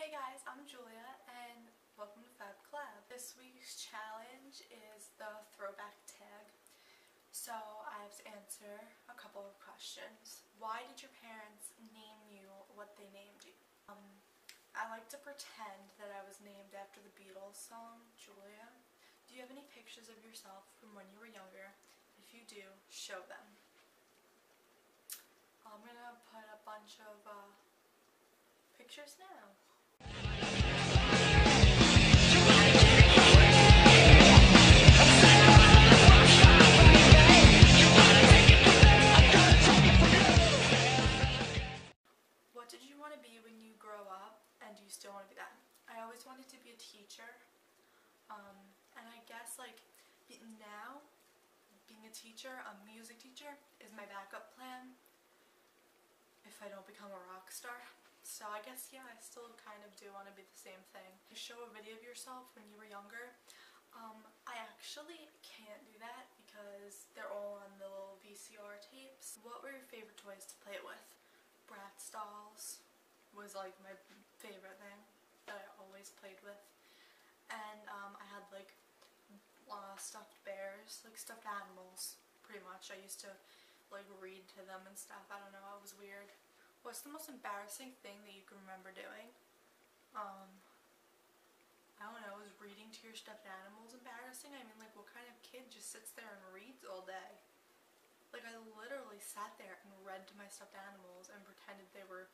Hey guys, I'm Julia and welcome to Fab Collab. This week's challenge is the throwback tag. So I have to answer a couple of questions. Why did your parents name you what they named you? I like to pretend that I was named after the Beatles song, Julia. Do you have any pictures of yourself from when you were younger? If you do, show them. I'm gonna put a bunch of pictures now. What did you want to be when you grow up, and do you still want to be that? I always wanted to be a teacher, and I guess like now being a teacher, a music teacher, is my backup plan if I don't become a rock star. So I guess, yeah, I still kind of do want to be the same thing. You show a video of yourself when you were younger. I actually can't do that because they're all on the little VCR tapes. What were your favorite toys to play with? Bratz dolls was like my favorite thing that I always played with. And I had like stuffed bears, like stuffed animals, pretty much. I used to like read to them and stuff. I don't know, it was weird. What's the most embarrassing thing that you can remember doing? I don't know, is reading to your stuffed animals embarrassing? I mean, like, what kind of kid just sits there and reads all day? Like, I literally sat there and read to my stuffed animals and pretended they were,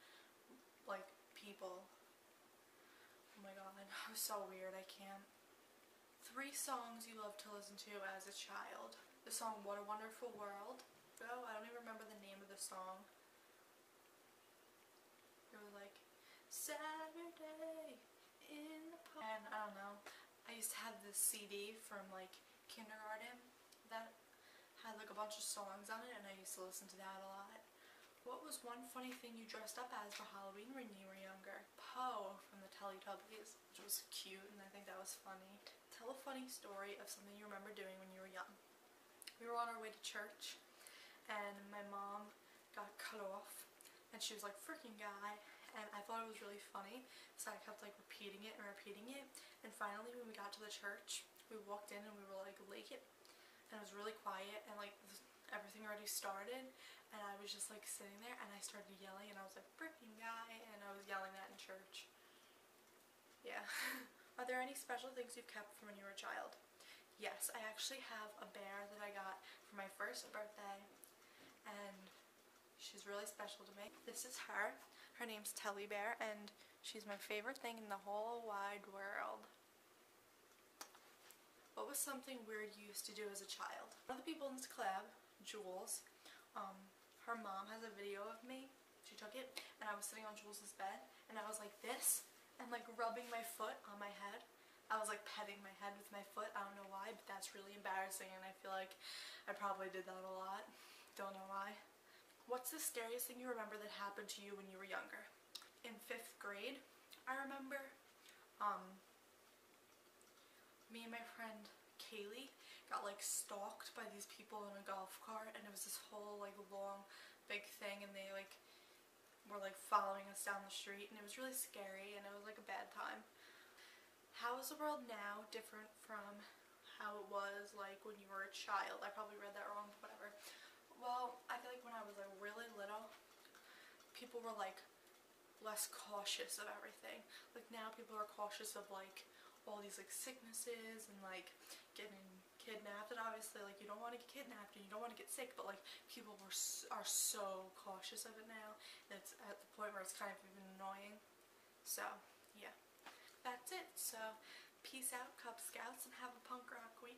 like, people. Oh my god, it was so weird, I can't. 3 songs you loved to listen to as a child. The song What a Wonderful World. Oh, I don't even remember the name of the song. It was like, Saturday in the park. And I don't know, I used to have this CD from like kindergarten that had like a bunch of songs on it, and I used to listen to that a lot. What was one funny thing you dressed up as for Halloween when you were younger? Poe from the Teletubbies, which was cute, and I think that was funny. Tell a funny story of something you remember doing when you were young. We were on our way to church, and my mom got cut off, and she was like, "Freaking guy," and I thought it was really funny, so I kept like repeating it, and finally when we got to the church, we walked in and we were like late, and it was really quiet, and like everything already started, and I was just like sitting there, and I started yelling, and I was like, "Freaking guy," and I was yelling that in church. Yeah. Are there any special things you've kept from when you were a child? Yes, I actually have a bear that I got for my first birthday, and she's really special to me. This is her. Her name's Telly Bear, and she's my favorite thing in the whole wide world. What was something weird you used to do as a child? One of the people in this collab, Jules, her mom has a video of me. She took it, and I was sitting on Jules's bed, and I was like this, and like rubbing my foot on my head. I was like petting my head with my foot. I don't know why, but that's really embarrassing, and I feel like I probably did that a lot. Don't know why. What's the scariest thing you remember that happened to you when you were younger? In 5th grade, I remember, me and my friend Kaylee got like stalked by these people in a golf cart, and it was this whole like long big thing, and they like were like following us down the street, and it was really scary, and it was like a bad time. How is the world now different from how it was like when you were a child? I probably read that wrong, but whatever. Well, I feel like when I was like really little, people were like less cautious of everything. Like now people are cautious of like all these like sicknesses and like getting kidnapped, and obviously like you don't want to get kidnapped and you don't want to get sick, but like people are so cautious of it now, and it's at the point where it's kind of even annoying. So yeah, that's it. So peace out, Cub Scouts, and have a punk rock week.